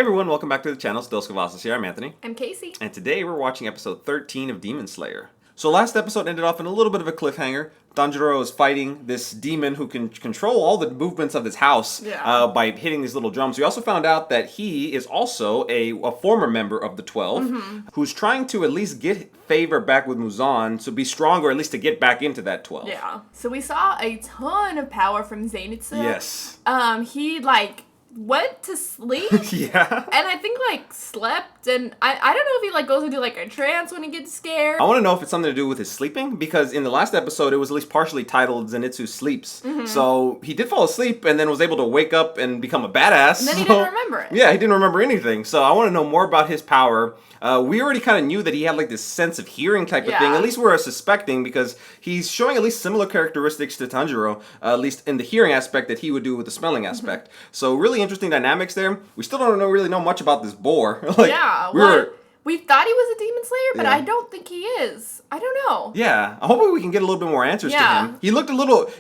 Hey everyone, welcome back to the channel. Still Cavazos here. I'm Anthony. I'm Casey. And today we're watching episode 13 of Demon Slayer. So last episode ended off in a little bit of a cliffhanger. Tanjiro is fighting this demon who can control all the movements of his house by hitting these little drums. We also found out that he is also a former member of the 12 who's trying to at least get favor back with Muzan to be stronger, at least to get back into that 12. Yeah. So we saw a ton of power from Zenitsu. Yes. He went to sleep. Yeah. And I think slept, and I don't know if he goes into a trance when he gets scared. I want to know if it's something to do with his sleeping, because in the last episode it was at least partially titled Zenitsu Sleeps. So he did fall asleep and then was able to wake up and become a badass. And then he didn't remember it. Yeah, he didn't remember anything. So I want to know more about his power. We already kind of knew that he had this sense of hearing type of thing. At least we're suspecting, because he's showing at least similar characteristics to Tanjiro, at least in the hearing aspect that he would do with the smelling aspect. So really interesting dynamics there. We still don't really know much about this boar. We thought he was a demon slayer, but I don't think he is. I don't know. Yeah, I'm hoping we can get a little bit more answers to him. He looked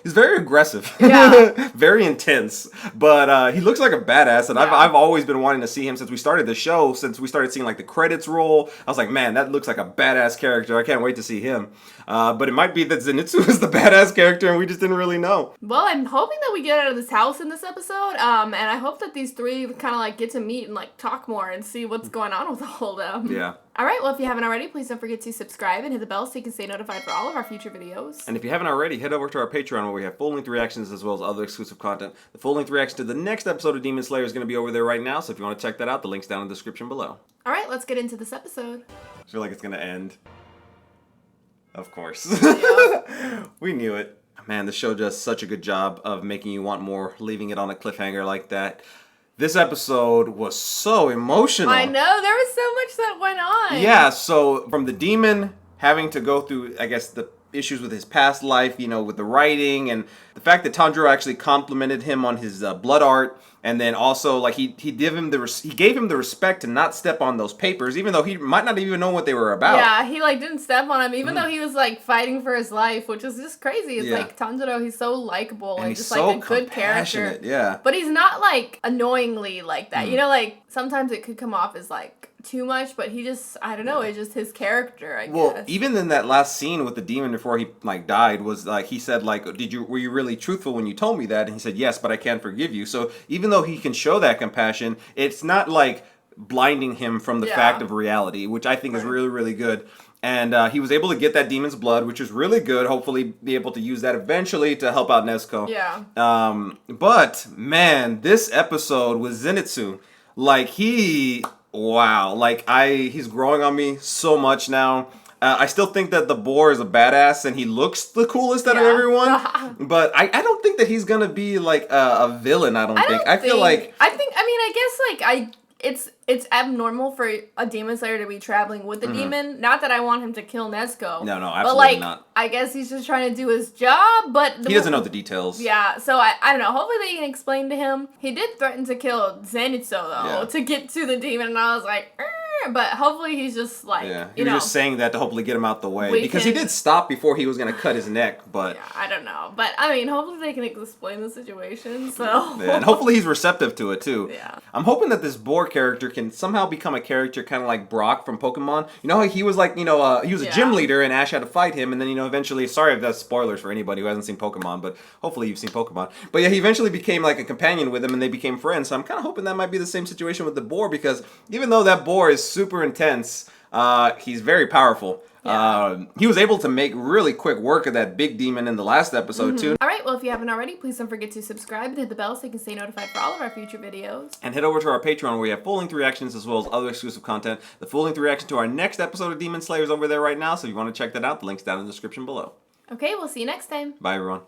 he's very aggressive. Yeah. Very intense. But he looks like a badass, and I've always been wanting to see him since we started the show, since we started seeing the credits roll. I was like, man, that looks like a badass character. I can't wait to see him. But it might be that Zenitsu is the badass character and we just didn't really know. Well, I'm hoping that we get out of this house in this episode, and I hope that these three kind of get to meet and talk more and see what's going on with all of them. Yeah. Alright, well if you haven't already, please don't forget to subscribe and hit the bell so you can stay notified for all of our future videos. And if you haven't already, head over to our Patreon where we have full-length reactions as well as other exclusive content. The full-length reaction to the next episode of Demon Slayer is going to be over there right now, so if you want to check that out, the link's down in the description below. Alright, let's get into this episode. I feel like it's going to end. Of course. Yeah. We knew it. Man, the show does such a good job of making you want more, leaving it on a cliffhanger like that. This episode was so emotional. I know, there was so much that went on. Yeah, so from the demon having to go through, I guess, the issues with his past life, with the writing, and the fact that Tanjiro actually complimented him on his blood art, and then also he gave him the respect to not step on those papers, even though he might not even know what they were about. Yeah, he didn't step on him, even though he was fighting for his life, which is just crazy. It's Tanjiro, he's so likable and just so a good character. Yeah, but he's not annoyingly like that. Sometimes it could come off as too much, but he just, I don't know, it's just his character, I guess. Well, even in that last scene with the demon before he died, was he said were you really truthful when you told me that? And he said, yes, but I can't forgive you. So even though he can show that compassion, it's not blinding him from the fact of reality, which I think is really, really good. And he was able to get that demon's blood, which is really good. Hopefully be able to use that eventually to help out Nezuko. Yeah. But man, this episode with Zenitsu, wow, he's growing on me so much now. I still think that the boar is a badass and he looks the coolest out of everyone. But I don't think that he's gonna be a villain. I guess it's abnormal for a demon slayer to be traveling with the demon. Not that I want him to kill Nezuko. No, absolutely not. I guess he's just trying to do his job, but he doesn't know the details. Yeah, so I don't know. Hopefully they can explain to him. He did threaten to kill Zenitsu though to get to the demon, and I was like, but hopefully he's just he was just saying that to hopefully get him out the way, because he did stop before he was gonna cut his neck. But I don't know. But I mean, hopefully they can explain the situation. So and hopefully he's receptive to it too. Yeah, I'm hoping that this boar character can somehow become a character kind of like Brock from Pokemon. You know how he was he was a gym leader and Ash had to fight him, and then eventually, sorry if that's spoilers for anybody who hasn't seen Pokemon, but hopefully you've seen Pokemon. But yeah, he eventually became a companion with him and they became friends. So I'm kind of hoping that might be the same situation with the boar, because even though that boar is super intense, he's very powerful. Yeah. He was able to make really quick work of that big demon in the last episode too. Alright, well if you haven't already, please don't forget to subscribe and hit the bell so you can stay notified for all of our future videos. And head over to our Patreon where we have full-length reactions as well as other exclusive content. The full-length reaction to our next episode of Demon Slayer is over there right now, so if you want to check that out, the link's down in the description below. Okay, we'll see you next time. Bye everyone.